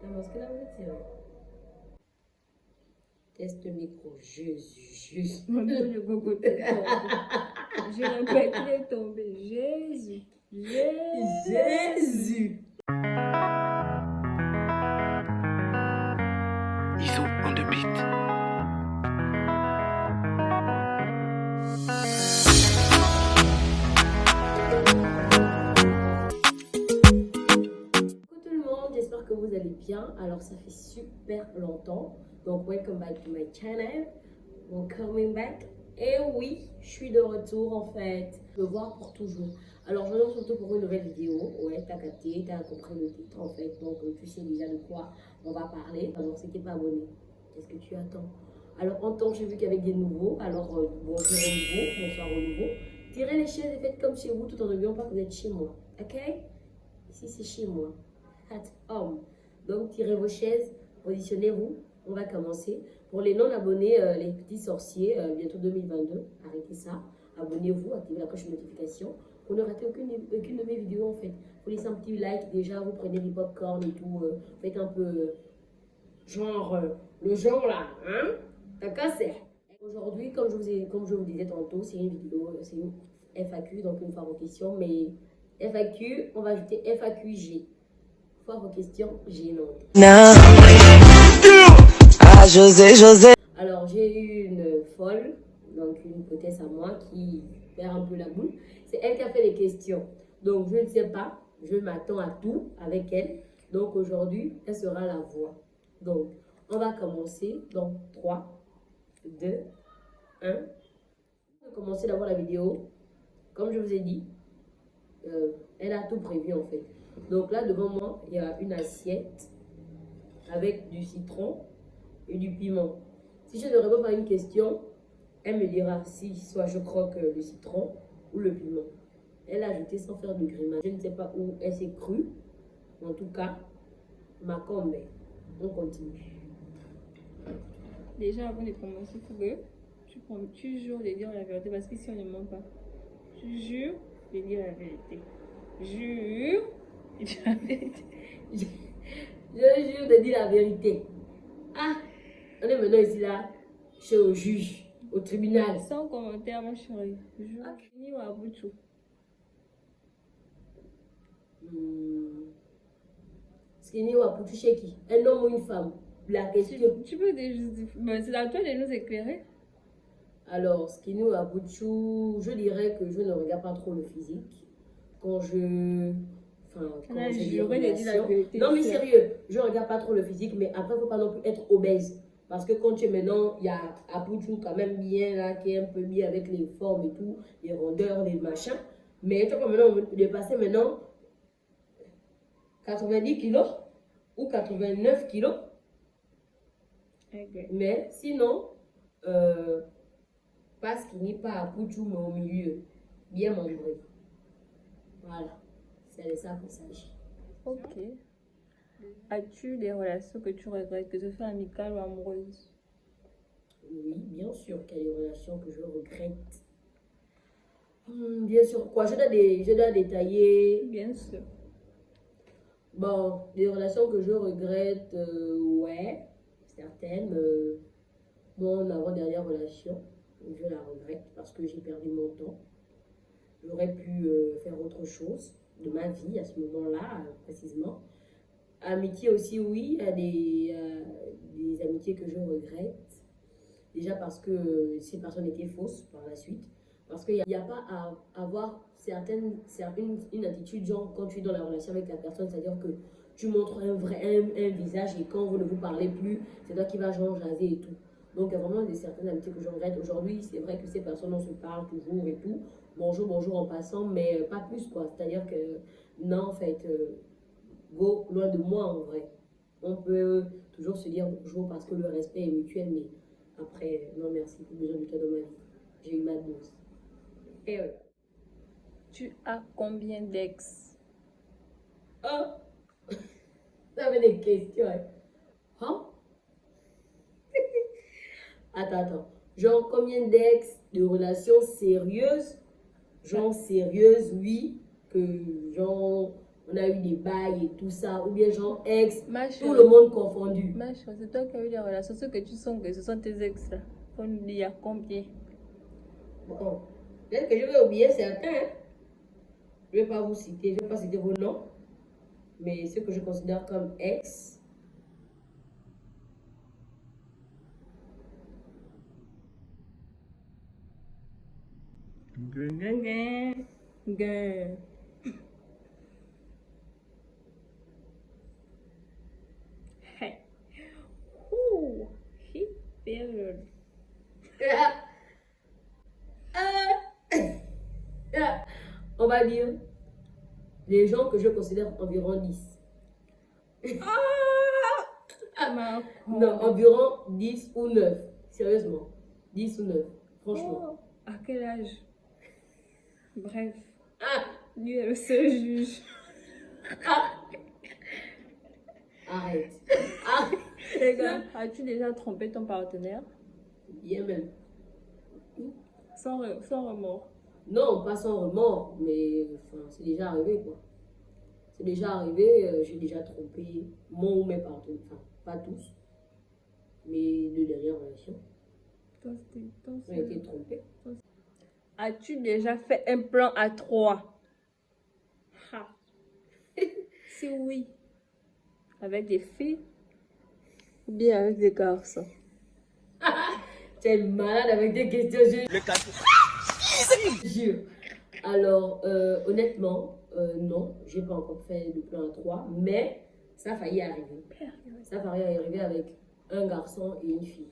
La masque là, vous êtes sérieux? Test micro. Jésus. Mon Dieu, le coco est tombé. Je répète, il est tombé. Jésus. Jésus. Iso on the beat. Coucou tout le monde, j'espère que vous allez bien. Alors ça fait super longtemps. Donc welcome back to my channel. Coming back. Et oui, je suis de retour en fait. Me voir pour toujours. Alors je me surtout pour une nouvelle vidéo. Ouais, t'as capté, t'as compris le titre en fait. Donc tu sais déjà de quoi on va parler. Alors si t'es pas abonné, qu'est-ce que tu attends? Alors en temps, j'ai vu qu'il y avait des nouveaux. Alors bonjour aux nouveaux, bonsoir aux nouveaux. Tirez les chaises et faites comme chez vous tout en n'oubliant pas que vous êtes chez moi. Ok? Ici c'est chez moi. At home. Donc tirez vos chaises, positionnez-vous. On va commencer. Pour les non-abonnés, les petits sorciers, bientôt 2022, arrêtez ça. Abonnez-vous, activez la cloche de notification pour ne rater aucune de mes vidéos en fait. Vous laissez un petit like déjà, vous prenez du popcorn et tout. Faites un peu genre le genre là. Hein? T'as cassé. Aujourd'hui, comme je vous disais tantôt, c'est une vidéo, c'est une FAQ, donc une fois vos questions. Mais FAQ, on va ajouter FAQG. Fois vos questions gênantes. Non. Ah, José. Alors, j'ai eu une folle, donc une hôtesse à moi qui perd un peu la boule. C'est elle qui a fait les questions. Donc, je ne sais pas, je m'attends à tout avec elle. Donc, aujourd'hui, elle sera la voix. Donc, on va commencer. Donc, 3, 2, 1. On va commencer d'abord la vidéo. Comme je vous ai dit, elle a tout prévu en fait. Donc là, devant moi, il y a une assiette avec du citron et du piment. Si je ne réponds pas à une question, elle me dira si soit je croque le citron ou le piment. Elle a ajouté sans faire de grimace. Je ne sais pas où elle s'est crue. En tout cas, ma combe. On continue. Déjà, avant de commencer, il faut que tu jures de dire la vérité parce qu'ici, on ne ment pas. Tu jures de dire la vérité. Jure de dire la vérité. Je jure de dire la vérité. Ah, on est maintenant ici là, chez le juge, au tribunal. Sans commentaire, ma chérie. Jure. Ni wa butu. Skinny ou Aputu chez qui? Un homme ou une femme? La question. Tu peux justifier. Mais c'est à toi de nous éclairer. Alors, Skinny ou Aputu, je dirais que je ne regarde pas trop le physique. Quand je. Enfin, quand Là, j'ai des j'aurais dit la relations. vérité. Non, mais sérieux, je ne regarde pas trop le physique, mais après, il ne faut pas non plus être obèse. Parce que quand tu es maintenant, il y a Aputu quand même bien là, qui est un peu bien avec les formes et tout, les rondeurs, les machins. Mais tu peux maintenant dépasser maintenant 90 kilos ou 89 kilos. Okay. Mais sinon, parce qu'il n'est pas à Pouchou, mais au milieu, bien membré. Voilà, c'est de ça qu'il s'agit. Ok. As-tu des relations que tu regrettes, que ce soit amicales ou amoureuses? Oui, bien sûr qu'il y a des relations que je regrette. Bien sûr, quoi, je dois détailler. Bien sûr. Bon, des relations que je regrette, ouais, certaines. Mon avant-dernière relation, je la regrette parce que j'ai perdu mon temps. J'aurais pu faire autre chose de ma vie à ce moment-là, précisément. Amitié aussi, oui, il y a des amitiés que je regrette. Déjà parce que ces personnes étaient fausses par la suite. Parce qu'il n'y a pas à avoir une attitude, genre quand tu es dans la relation avec la personne, c'est-à-dire que tu montres un visage et quand vous ne vous parlez plus, c'est toi qui vas genre jaser et tout. Donc il y a vraiment certaines amitiés que je regrette. Aujourd'hui, c'est vrai que ces personnes, on se parle toujours et tout. Bonjour, bonjour en passant, mais pas plus quoi. C'est-à-dire que non, en fait, go loin de moi en vrai. On peut toujours se dire bonjour parce que le respect est mutuel, mais après, non merci, plus besoin de toi dans ma vie. J'ai eu ma dose. Et voilà. Tu as combien d'ex? Oh! Ça avait des questions. Hein? Attends. Genre, combien d'ex de relations sérieuses? Genre, sérieuses, oui. Que, genre, on a eu des bails et tout ça, ou bien genre ex, Ma tout chérie, le monde confondu. ma chérie, c'est toi qui as eu des relations. Ce que tu sens que ce sont tes ex là. Faut nous dire combien. Bon, peut-être que je vais oublier certains. Hein. Je ne vais pas vous citer, je ne vais pas citer vos noms, mais ceux que je considère comme ex. Gang. Hey. Ouh. Hit period. On va dire les gens que je considère environ 10. Ma Non, environ 10 ou 9. Sérieusement. 10 ou 9. Franchement. Oh, à quel âge? Bref, Ah, lui est le seul juge. arrête. Ah, Les gars, as-tu déjà trompé ton partenaire bien même. sans remords? Non, pas sans remords, mais enfin, c'est déjà arrivé quoi. C'est déjà arrivé, j'ai déjà trompé mon ou mes partenaires. Enfin, pas tous, mais de dernières relations. J'ai été trompée. As-tu déjà fait un plan à 3? Si oui, avec des filles ou bien avec des garçons? Tu es malade avec des questions, je jure. Alors, honnêtement, non, j'ai pas encore fait de plan à 3, mais ça a failli arriver. Ça a failli arriver avec un garçon et une fille.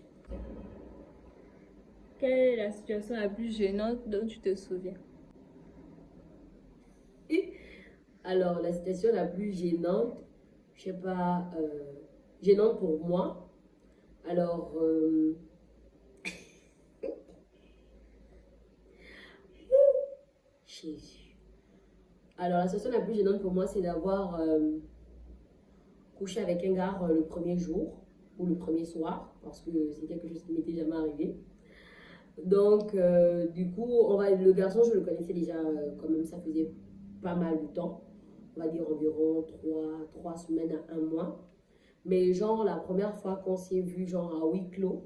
Quelle est la situation la plus gênante dont tu te souviens? Alors, la situation la plus gênante, je sais pas, gênante pour moi. Alors, Jésus. Alors, la situation la plus gênante pour moi, c'est d'avoir couché avec un gars le premier jour ou le premier soir, parce que c'est quelque chose qui m'était jamais arrivé. Donc, du coup, le garçon, je le connaissais déjà quand même, ça faisait pas mal de temps. On va dire environ 3 semaines à 1 mois. Mais genre, la première fois qu'on s'est vu, genre à huis clos,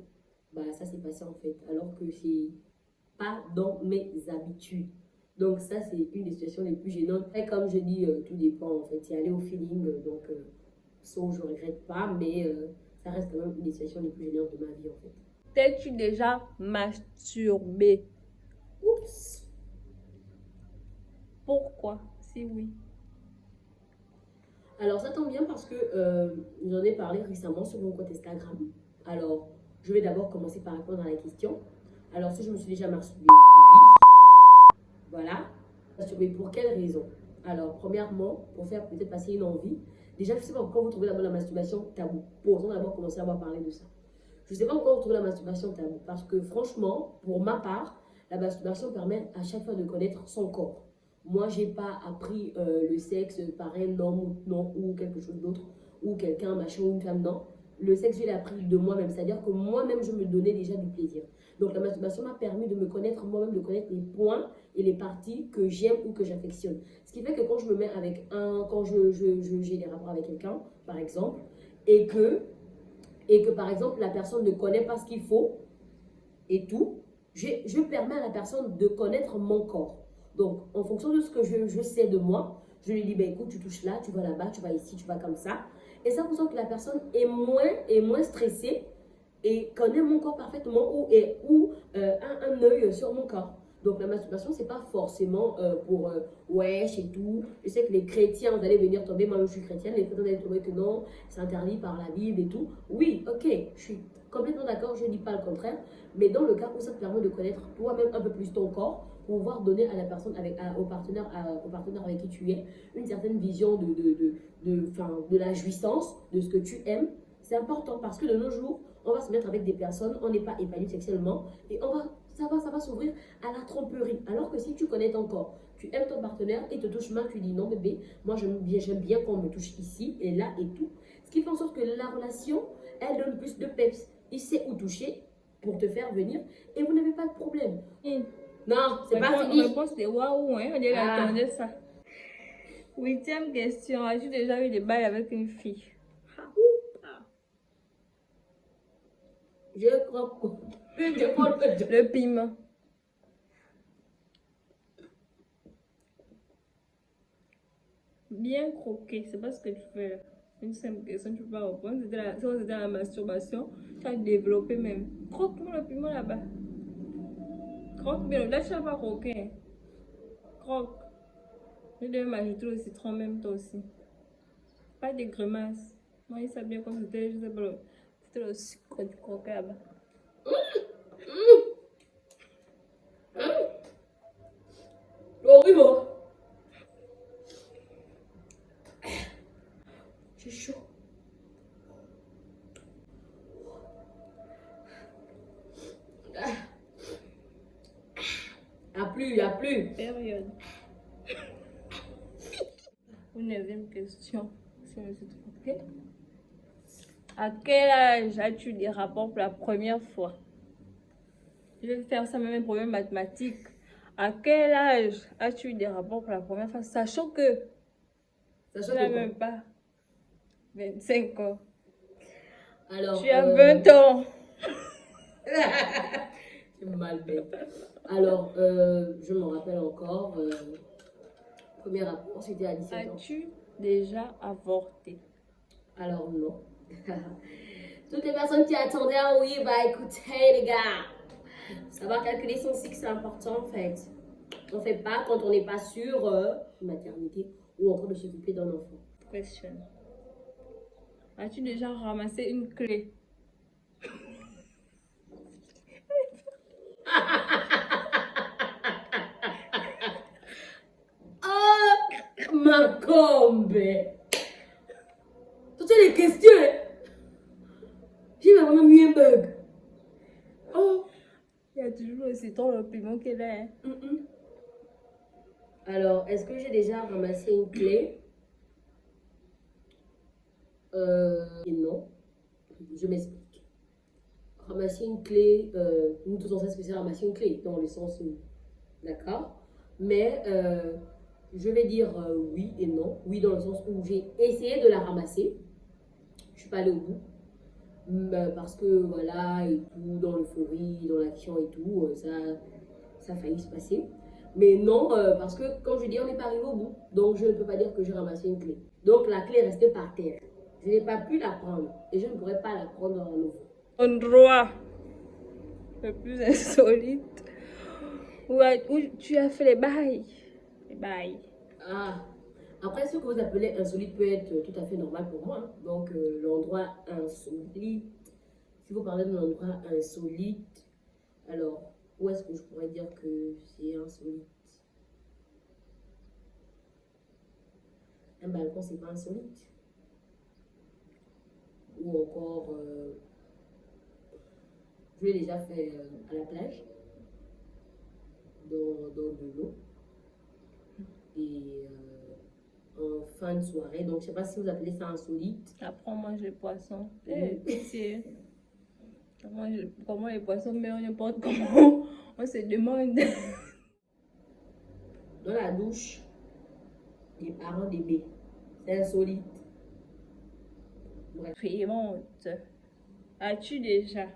bah ça s'est passé en fait, alors que c'est pas dans mes habitudes. Donc ça, c'est une des situations les plus gênantes. Et comme je dis, tout dépend en fait, c'est aller au feeling, donc ça, je regrette pas, mais ça reste quand même une des situations les plus gênantes de ma vie en fait. T'es-tu déjà masturbé? Oups. Pourquoi? Si oui. Alors ça tombe bien parce que j'en ai parlé récemment sur mon compte Instagram. Alors, je vais d'abord commencer par répondre à la question. Alors, si je me suis déjà masturbée, oui. Voilà. Masturbée pour quelle raison? Alors, premièrement, pour faire peut-être passer une envie. Déjà, je ne sais pas pourquoi vous trouvez d'abord la masturbation tabou. Posons d'abord commencer à parler de ça. Je ne sais pas pourquoi vous trouvez la masturbation tabou. Parce que franchement, pour ma part, la masturbation permet à chaque fois de connaître son corps. Moi, je n'ai pas appris le sexe par un homme ou quelque chose d'autre, ou quelqu'un, machin, ou une femme, non. Le sexe, je l'ai appris de moi-même, c'est-à-dire que moi-même, je me donnais déjà du plaisir. Donc, la masturbation m'a permis de me connaître moi-même, de connaître les points et les parties que j'aime ou que j'affectionne. Ce qui fait que quand je me mets avec quand j'ai des rapports avec quelqu'un, par exemple, et que par exemple, la personne ne connaît pas ce qu'il faut et tout, je permets à la personne de connaître mon corps. Donc, en fonction de ce que je sais de moi, je lui dis, ben, écoute, tu touches là, tu vas là-bas, tu vas ici, tu vas comme ça. Et ça, pour ça que la personne est moins stressée et connaît mon corps parfaitement ou a un œil sur mon corps. Donc, la masturbation, c'est pas forcément pour wesh et tout. Je sais que les chrétiens, vous allez venir tomber, moi je suis chrétienne, les chrétiens, vous allez tomber que non, c'est interdit par la Bible et tout. Oui, ok, je suis complètement d'accord, je ne dis pas le contraire. Mais dans le cas où ça te permet de connaître toi-même un peu plus ton corps, pour pouvoir donner à la personne, au partenaire avec qui tu es, une certaine vision de la jouissance, de ce que tu aimes, c'est important parce que de nos jours, on va se mettre avec des personnes, on n'est pas épanoui sexuellement et ça va s'ouvrir à la tromperie. Alors que si tu connais ton corps, tu aimes ton partenaire et te touche mal, tu dis non bébé, moi j'aime bien qu'on me touche ici et là et tout. Ce qui fait en sorte que la relation, elle donne plus de peps. Il sait où toucher pour te faire venir et vous n'avez pas de problème. Non, c'est pas fini. Réponse de waouh, hein, on dirait attendait ça. 8e question. As-tu déjà eu des bails avec une fille? Je crois que Le piment. Bien croqué, c'est pas ce que tu fais là. Une simple question, tu peux pas répondre. C'était la masturbation. Tu as développé même. Croque-moi le piment là-bas. Croque bien. Là, tu n'as pas croqué. Hein. Croque. Je devais m'ajouter le citron même toi aussi. Pas de grimaces. Moi, il savait bien comme c'était, je sais pas, c'était le sucre du croquet là-bas. Horrible. C'est chaud. Il n'y a plus. Période. Une 9e question. Si je me suis trompée. À quel âge as-tu des rapports pour la première fois? Je vais faire ça même un problème mathématique. À quel âge as-tu eu des rapports pour la première fois? Sachant que tu n'as même pas 25 ans. Alors, tu as 20 ans. C'est mal bête. Alors, je me rappelle encore, premier rapport, c'était à 17 ans. As-tu déjà avorté? Alors, non. Toutes les personnes qui attendaient un oui, bah écoutez les gars, savoir calculer son cycle, c'est important en fait. On ne fait pas quand on n'est pas sûr de maternité ou encore de s'occuper d'un enfant. Question. As-tu déjà ramassé une clé? Oh, ma combe! Toutes les questions, j'ai vraiment mis un bug. Oh! Il y a toujours le citron, le piment qui est là. Hein? Alors, est-ce que j'ai déjà ramassé une clé? Non. Je m'explique. Ramasser une clé, nous tous on sait ce que c'est ramasser une clé, dans le sens où, d'accord? Mais je vais dire oui et non. Oui dans le sens où j'ai essayé de la ramasser. Je suis pas allée au bout. Parce que voilà, et tout, dans l'euphorie, dans l'action et tout, ça a failli se passer. Mais non, parce que comme je dis, on n'est pas arrivé au bout. Donc je ne peux pas dire que j'ai ramassé une clé. Donc la clé est restée par terre. Je n'ai pas pu la prendre. Et je ne pourrais pas la prendre à nouveau. Endroit le plus insolite où tu as fait les bails. Les bails. Ah, après ce que vous appelez insolite peut être tout à fait normal pour moi. Hein. Donc l'endroit insolite, si vous parlez d'un endroit insolite, alors où est-ce que je pourrais dire que c'est insolite? Un balcon, c'est pas insolite. Ou encore, je l'ai déjà fait à la plage, dans de l'eau. Et en fin de soirée, donc je sais pas si vous appelez ça insolite. Après, on mange les poissons. Pitié. Comment les poissons meurent n'importe comment. On se demande. Dans la douche, les parents bébés. C'est insolite. Bref. Suivante. As-tu déjà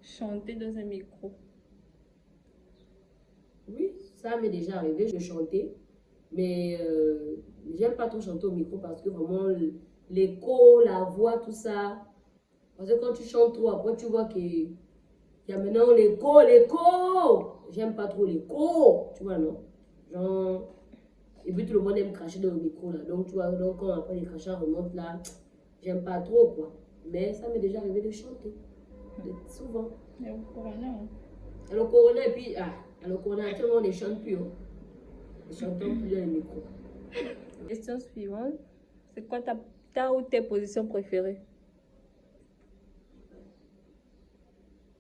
chanté dans un micro? Oui, ça m'est déjà arrivé, je chantais. Mais j'aime pas trop chanter au micro parce que vraiment l'écho, la voix, tout ça. Parce que quand tu chantes trop, après tu vois qu'il y a maintenant l'écho. J'aime pas trop l'écho. Tu vois, non? Genre. Et puis tout le monde aime cracher dans le micro là. Donc tu vois, donc quand après les crachats remontent là, j'aime pas trop quoi. Mais ça m'est déjà arrivé de chanter. Souvent. Et au corona. Hein. Alors Corona et puis, alors Corona, tout le monde ne chante plus. Hein. Ne chantons plus dans les micros. Question suivante. C'est quoi ta ou tes positions préférées?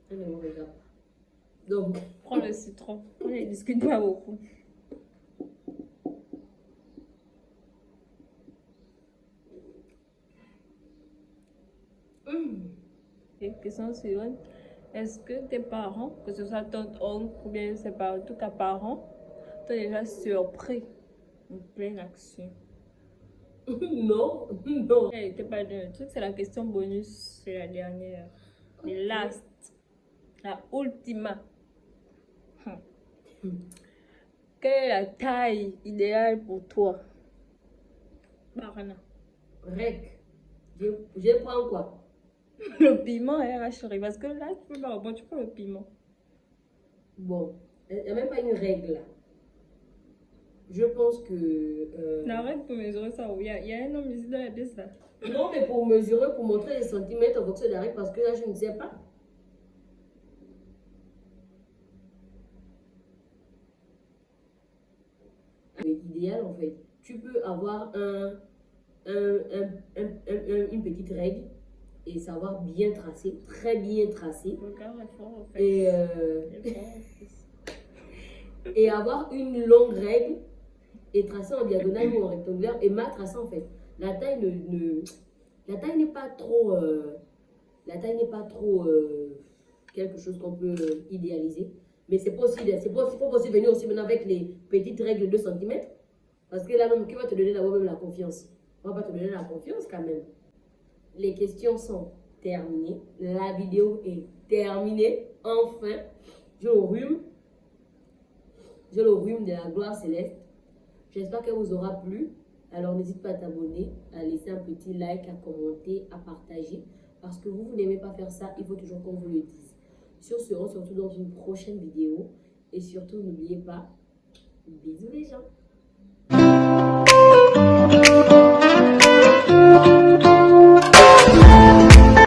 Ah, mais on regarde pas. Donc. Prends le citron. On ne discute pas beaucoup. Question suivante. Est-ce que tes parents, que ce soit ton oncle ou bien je sais pas, en tout cas parents, t'ont déjà surpris en pleine action. Non, non. Elle était pas dans le truc, c'est la question bonus, c'est la dernière. The last, la ultima. Quelle est la taille idéale pour toi? Barana. Rec. Je prends quoi? Le piment, chérie, parce que là, tu peux pas répondre, tu prends le piment. Bon, il n'y a même pas une règle là. Je pense que... La règle pour mesurer ça, oui, il y a un homme ici dans la tête, ça. Non, mais pour mesurer, pour montrer les centimètres en fonction de la règle, parce que là, je ne sais pas. Mais idéal, en fait. Tu peux avoir une petite règle et savoir bien tracer, très bien tracer. Regarde, fort, en fait. Et avoir une longue règle et tracer en diagonale ou en rectangulaire et mal tracer en fait. La taille la taille n'est pas trop quelque chose qu'on peut idéaliser. Mais c'est pas aussi, faut aussi venir aussi maintenant avec les petites règles de 2 cm. Parce que là même, qui va te donner d'abord même la confiance? On va pas te donner la confiance quand même. Les questions sont terminées. La vidéo est terminée. Enfin, j'ai le rhume. J'ai le rhume de la gloire céleste. J'espère qu'elle vous aura plu. Alors n'hésite pas à t'abonner, à laisser un petit like, à commenter, à partager. Parce que vous n'aimez pas faire ça, il faut toujours qu'on vous le dise. Sur ce, on se retrouve dans une prochaine vidéo. Et surtout, n'oubliez pas, bisous les gens.